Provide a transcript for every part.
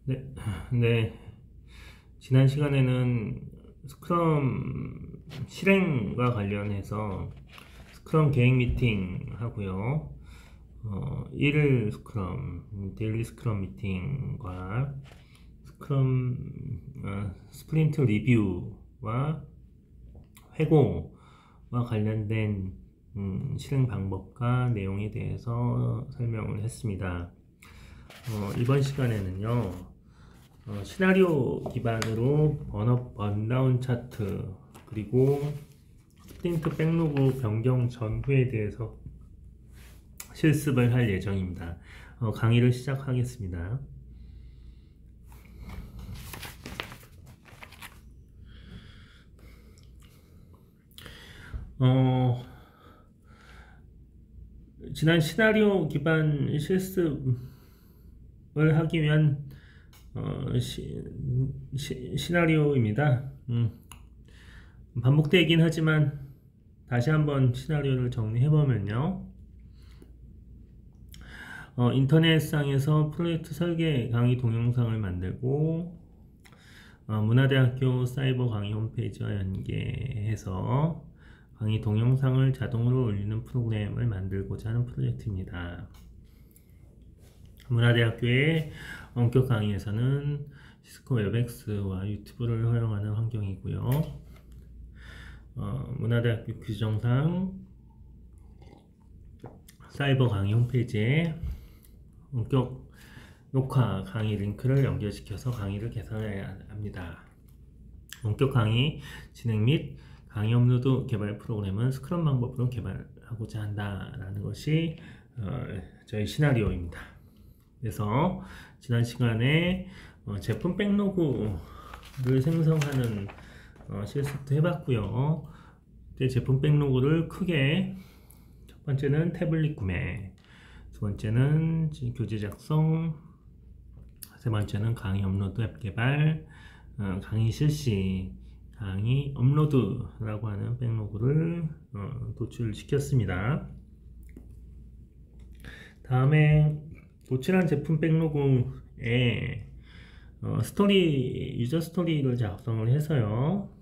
네, 네. 지난 시간에는 스크럼 실행과 관련해서 스크럼 계획 미팅 하고요. 1일 스크럼, 데일리 스크럼 미팅과 스크럼 스프린트 리뷰와 회고와 관련된 실행 방법과 내용에 대해서 설명을 했습니다. 이번 시간에는요. 시나리오 기반으로 번업 번다운 차트 그리고 스프린트 백로그 변경 전후에 대해서 실습을 할 예정입니다. 강의를 시작하겠습니다. 지난 시나리오 기반 실습을 하기 위한 시나리오입니다. 반복되긴 하지만 다시 한번 시나리오를 정리해보면요. 인터넷상에서 프로젝트 설계 강의 동영상을 만들고 문화대학교 사이버 강의 홈페이지와 연계해서 강의 동영상을 자동으로 올리는 프로그램을 만들고자 하는 프로젝트입니다. 문화대학교의 원격 강의에서는 시스코 웹엑스와 유튜브를 허용하는 환경이고요. 문화대학교 규정상 사이버 강의 홈페이지에 원격 녹화 강의 링크를 연결시켜서 강의를 개설해야 합니다. 원격 강의 진행 및 강의 업로드 개발 프로그램은 스크럼 방법으로 개발하고자 한다라는 것이 저희 시나리오입니다. 그래서 지난 시간에 제품 백로그를 생성하는 실습도 해봤고요. 제품 백로그를 크게 첫 번째는 태블릿 구매, 두 번째는 교재 작성, 세 번째는 강의 업로드 앱 개발, 강의 실시, 강의 업로드라고 하는 백로그를 도출시켰습니다. 다음에 도출한 제품 백로그에 유저 스토리를 작성을 해서요.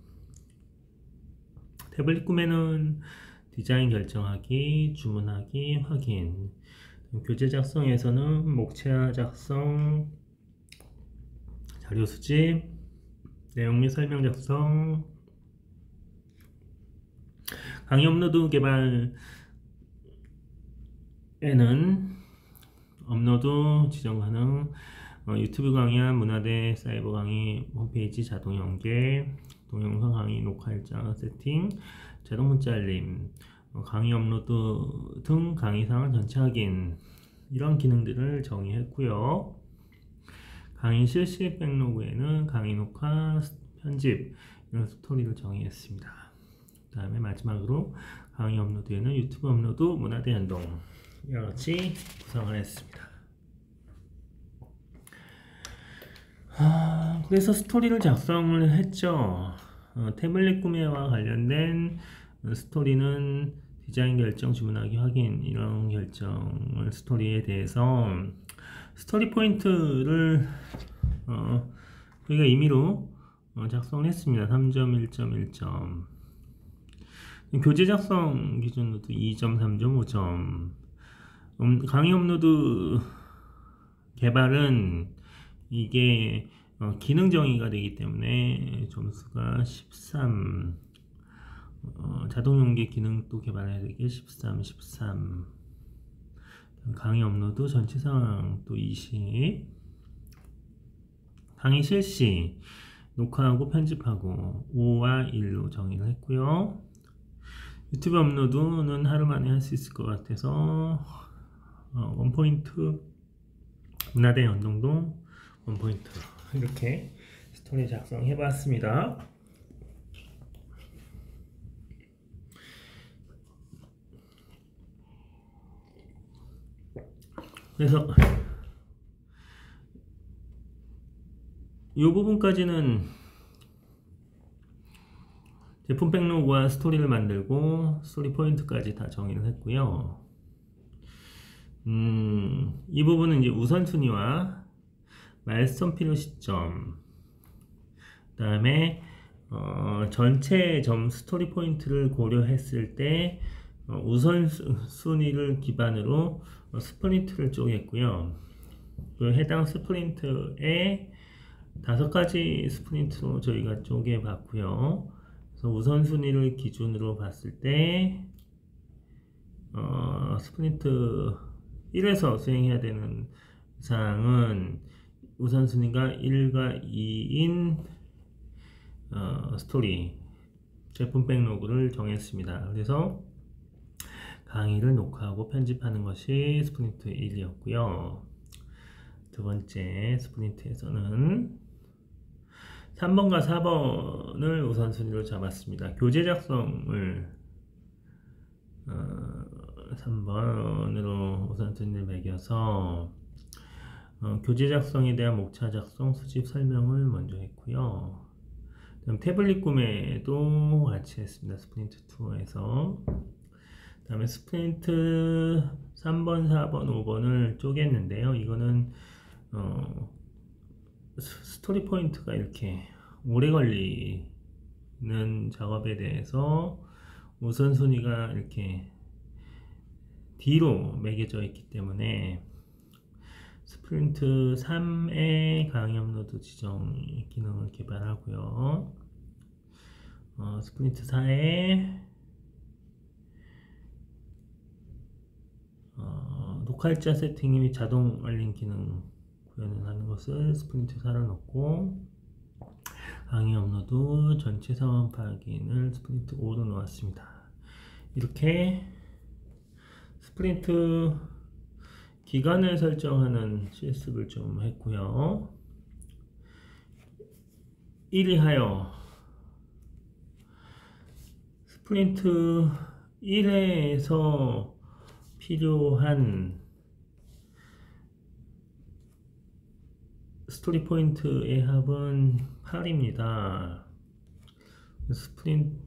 태블릿 구매는 디자인 결정하기, 주문하기, 확인. 교재 작성에서는 목차 작성, 자료 수집, 내용 및 설명 작성, 강의 업로드 개발에는 업로드 지정 가능, 유튜브 강의와 문화대 사이버 강의 홈페이지 자동 연계, 동영상 강의 녹화 일정 세팅, 자동 문자 알림, 강의 업로드 등 강의 상황 전체 확인, 이런 기능들을 정의했고요. 강의 실시 백로그에는 강의 녹화, 편집 이런 스토리를 정의했습니다. 그 다음에 마지막으로 강의 업로드에는 유튜브 업로드, 문화대 연동 이와 같이 구성을 했습니다. 그래서 스토리를 작성을 했죠. 태블릿 구매와 관련된 스토리는 디자인 결정, 주문하기, 확인 이런 결정을 스토리에 대해서 스토리 포인트를 저희가 임의로 작성을 했습니다. 3.1.1점 교재 작성 기준으로 2점, 3점, 5점 강의 업로드 개발은 이게 기능 정의가 되기 때문에 점수가 13 자동 연계 기능도 개발해야 되게 13, 13 강의 업로드 전체 상황 또 20 강의 실시 녹화하고 편집하고 5와 1로 정의를 했고요. 유튜브 업로드는 하루 만에 할 수 있을 것 같아서 원포인트 문화대 연동도 원포인트 이렇게 스토리 작성해 봤습니다. 그래서 이 부분까지는 제품 백로그와 스토리를 만들고 스토리 포인트까지 다 정의를 했고요. 이 부분은 이제 우선순위와 마일스톤 필요 시점, 그 다음에 전체 스토리 포인트를 고려했을 때 우선순위를 기반으로 스프린트를 쪼갰고요. 그 해당 스프린트에 5가지 스프린트로 저희가 쪼개봤고요. 그래서 우선순위를 기준으로 봤을 때 스프린트 1에서 수행해야 되는 사항은 우선순위가 1과 2인 스토리 제품 백로그를 정했습니다. 그래서 강의를 녹화하고 편집하는 것이 스프린트 1이었고요. 두 번째 스프린트에서는 3번과 4번을 우선순위로 잡았습니다. 교재 작성을 3번으로 우선순위를 매겨서 교재 작성에 대한 목차 작성, 수집 설명을 먼저 했고요. 그다음 태블릿 구매도 같이 했습니다. 스프린트 2에서. 그 다음에 스프린트 3번, 4번, 5번을 쪼갰는데요. 이거는 스토리 포인트가 이렇게 오래 걸리는 작업에 대해서 우선순위가 이렇게 뒤로 매겨져 있기 때문에 스프린트 3의 강의 업로드 지정 기능을 개발하고요. 스프린트 4에 녹화일자 세팅 및 자동 알림 기능 구현을 하는 것을 스프린트 4로 넣고, 강의 업로드 전체 상황 파악인을 스프린트 5로 놓았습니다. 이렇게 스프린트 기간을 설정하는 실습을 좀 했고요. 1위 하여 스프린트 1회에서 필요한 스토리 포인트의 합은 8입니다. 스프린트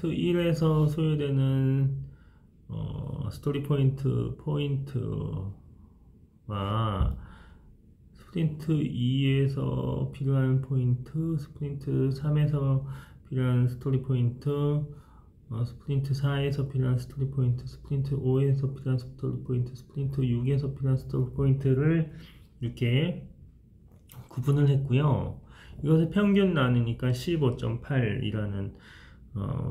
1에서 소요되는 스토리 포인트와 스프린트 2에서 필요한 포인트, 스프린트 3에서 필요한 스토리 포인트, 스프린트 4에서 필요한 스토리 포인트, 스프린트 5에서 필요한 스토리 포인트, 스프린트 6에서 필요한 스토리 포인트를 이렇게 구분을 했고요. 이것을 평균 나누니까 15.8이라는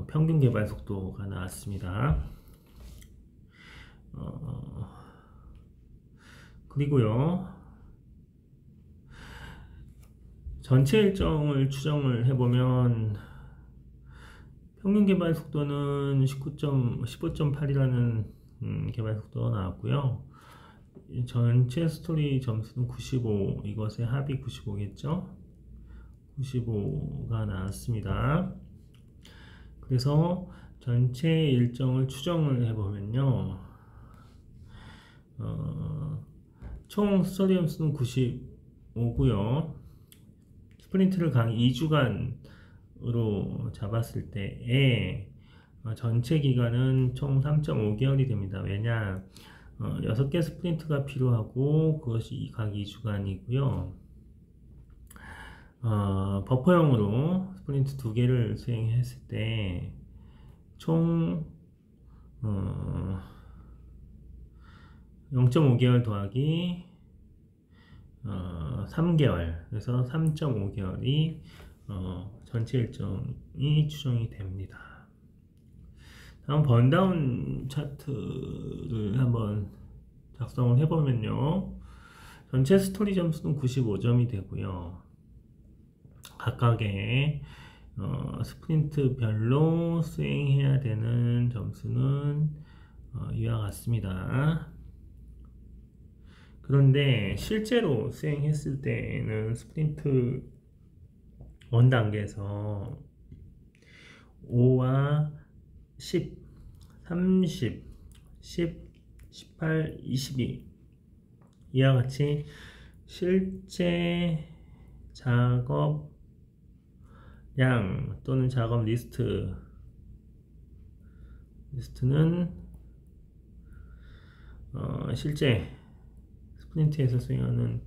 평균 개발 속도가 나왔습니다. 그리고요, 전체 일정을 추정을 해보면 평균 개발 속도는 15.8이라는 개발 속도가 나왔고요. 전체 스토리 점수는 95, 이것의 합이 95겠죠? 95가 나왔습니다. 그래서 전체 일정을 추정을 해보면요, 총 스토리 점수는 95고요. 스프린트를 강 2주간으로 잡았을 때에 전체 기간은 총 3.5개월이 됩니다. 왜냐, 6개 스프린트가 필요하고 그것이 각 2주간이고요. 버퍼용으로 스프린트 2개를 수행했을 때 총 0.5개월 더하기 3개월, 그래서 3.5개월이 전체 일정이 추정이 됩니다. 다음 번다운 차트를 한번 작성을 해보면요, 전체 스토리 점수는 95점이 되고요. 각각의 스프린트별로 수행해야 되는 점수는 이와 같습니다. 그런데 실제로 수행했을 때는 스프린트 1단계에서 5와 10, 30, 10, 18, 22 이와 같이 실제 작업량 또는 작업 리스트는 실제 스프린트에서 수행하는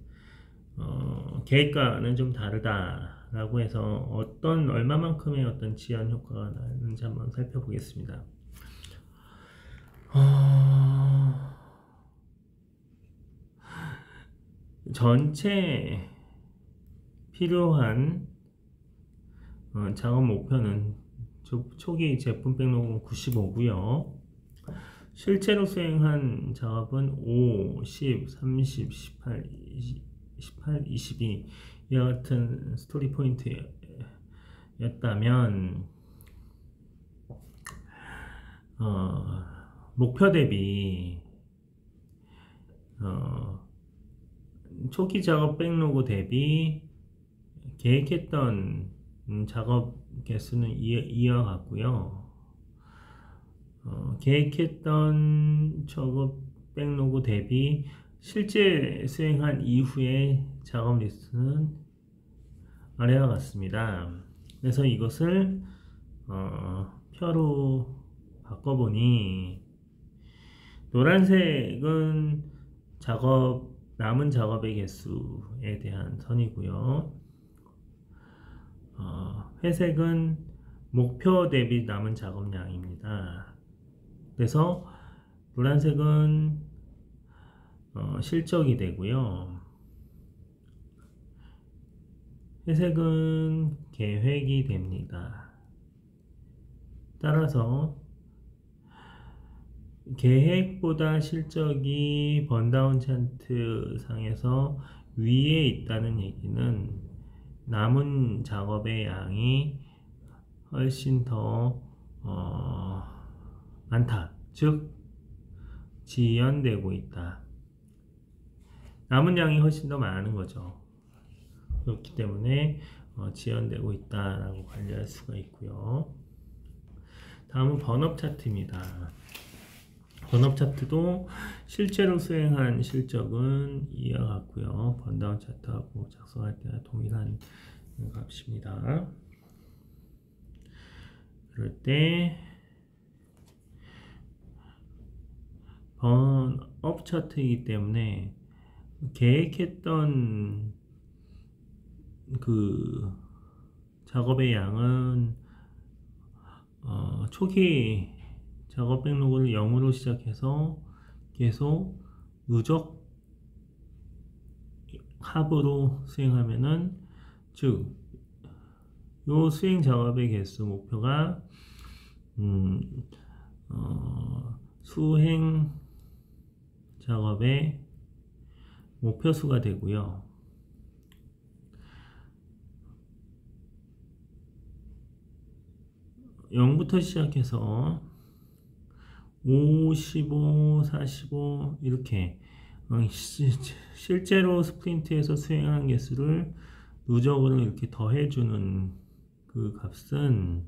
계획과는 좀 다르다라고 해서 어떤 얼마만큼의 어떤 지연 효과가 나는지 한번 살펴보겠습니다. 전체 필요한 작업 목표는 초기 제품 백록은 95고요. 실제로 수행한 작업은 5, 10, 30, 18, 22 이와 같은 스토리 포인트였다면 목표 대비 초기 작업 백로그 대비 계획했던 작업 개수는 이어갔고요. 계획했던 작업 백로그 대비 실제 수행한 이후의 작업 리스트는 아래와 같습니다. 그래서 이것을 표로 바꿔보니 노란색은 남은 작업의 개수에 대한 선이고요. 회색은 목표 대비 남은 작업량입니다. 그래서 노란색은 실적이 되고요. 회색은 계획이 됩니다. 따라서 계획보다 실적이 번다운 차트 상에서 위에 있다는 얘기는 남은 작업의 양이 훨씬 더 많다. 즉 지연되고 있다. 남은 양이 훨씬 더 많은 거죠. 그렇기 때문에 지연되고 있다라고 관리할 수가 있고요. 다음은 번업 차트입니다. 번업 차트도 실제로 수행한 실적은 이와 같고요. 번다운 차트하고 작성할 때와 동일한 값입니다. 그럴 때 번업 차트이기 때문에 계획했던 그 작업의 양은 초기 작업 백로그를 0으로 시작해서 계속 누적 합으로 수행하면은 즉 요 수행 작업의 개수 목표가 수행 작업의 목표 수가 되고요. 0부터 시작해서 5, 15, 45 이렇게 실제로 스프린트에서 수행한 개수를 누적으로 이렇게 더해주는 그 값은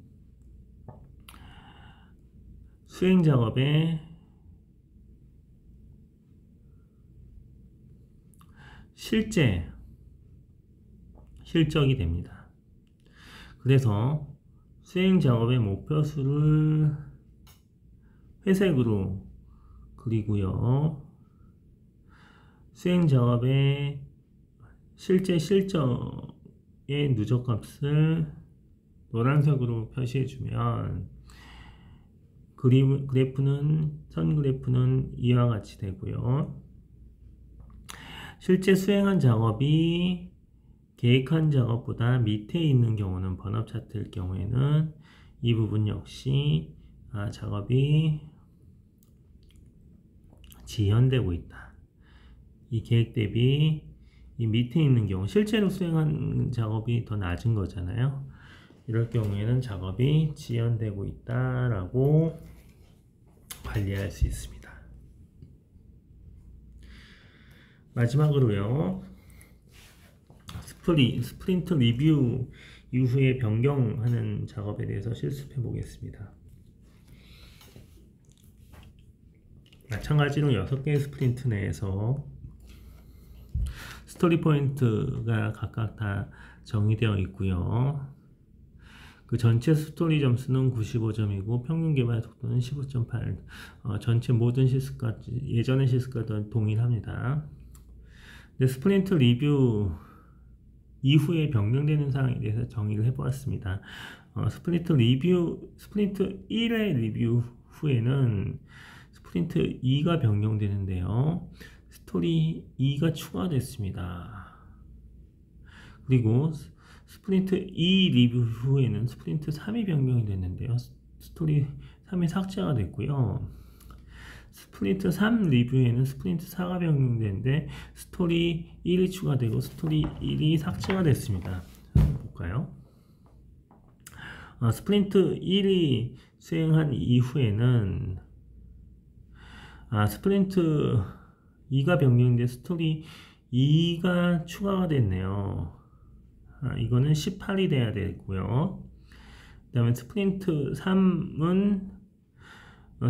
수행 작업의 실적이 됩니다. 그래서 수행 작업의 목표 수를 회색으로 그리고요. 수행 작업의 실제 실적의 누적값을 노란색으로 표시해주면 선 그래프는 이와 같이 되고요. 실제 수행한 작업이 계획한 작업보다 밑에 있는 경우는 번업 차트일 경우에는 이 부분 역시 작업이 지연되고 있다. 이 계획 대비 이 밑에 있는 경우 실제로 수행한 작업이 더 낮은 거잖아요. 이럴 경우에는 작업이 지연되고 있다라고 관리할 수 있습니다. 마지막으로요. 스프린트 리뷰 이후에 변경하는 작업에 대해서 실습해 보겠습니다. 마찬가지로 6개의 스프린트 내에서 스토리 포인트가 각각 다 정의되어 있고요. 그 전체 스토리 점수는 95점이고 평균 개발 속도는 15.8. 전체 모든 실습과 예전의 실습과 동일합니다. 스프린트 리뷰 이후에 변경되는 사항에 대해서 정의를 해보았습니다. 스프린트 1의 리뷰 후에는 스프린트 2가 변경되는데요. 스토리 2가 추가됐습니다. 그리고 스프린트 2 리뷰 후에는 스프린트 3이 변경이 됐는데요. 스토리 3이 삭제가 됐고요. 스프린트 3 리뷰에는 스프린트 4가 변경되는데 스토리 1이 추가되고 스토리 1이 삭제가 됐습니다. 한번 볼까요? 스프린트 1이 수행한 이후에는 스프린트 2가 변경인데 스토리 2가 추가가 됐네요. 이거는 18이 돼야 되고요. 그 다음에 스프린트 3은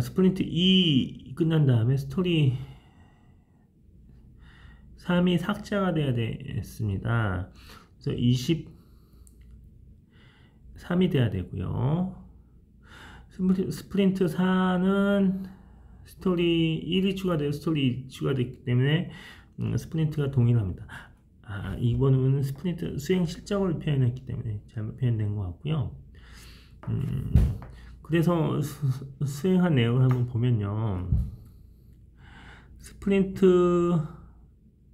스프린트 2 끝난 다음에 스토리 3이 삭제가 돼야 됐습니다. 그래서 23이 돼야 되고요. 스프린트 4는 스토리 1이 추가되고 스토리 2 추가됐기 때문에 스프린트가 동일합니다. 이번은 스프린트 수행 실적을 표현했기 때문에 잘못 표현된 것 같고요. 그래서 수행한 내용을 한번 보면요. 스프린트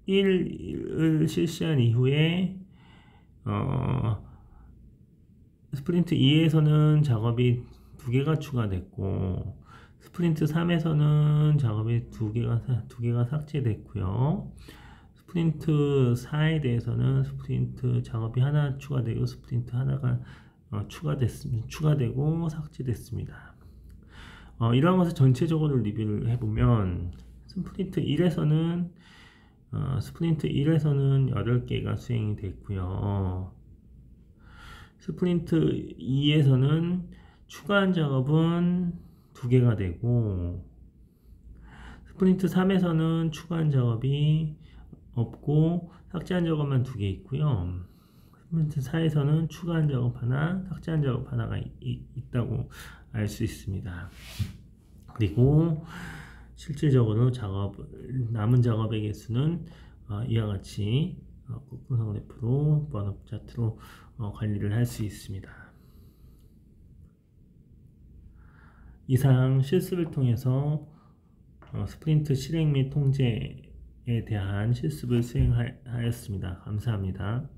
1을 실시한 이후에 스프린트 2에서는 작업이 2개가 추가됐고 스프린트 3에서는 작업이 2개가 삭제됐고요. 스프린트 4에 대해서는 스프린트 작업이 하나 추가되고 스프린트 하나가 추가되고 삭제됐습니다. 이러한 것을 전체적으로 리뷰를 해보면 스프린트 1에서는 8개가 수행이 됐고요. 스프린트 2에서는 추가한 작업은 2개가 되고 스프린트 3에서는 추가한 작업이 없고 삭제한 작업만 2개 있고요. 스프린트 4에서는 추가한 작업 하나, 삭제한 작업 하나가 있다고 알 수 있습니다. 그리고 실질적으로 남은 작업의 개수는 이와 같이 ቁ꾸성 그래프로 번업 차트로 관리를 할 수 있습니다. 이상 실습을 통해서 스프린트 실행 및 통제에 대한 실습을 수행하였습니다. 감사합니다.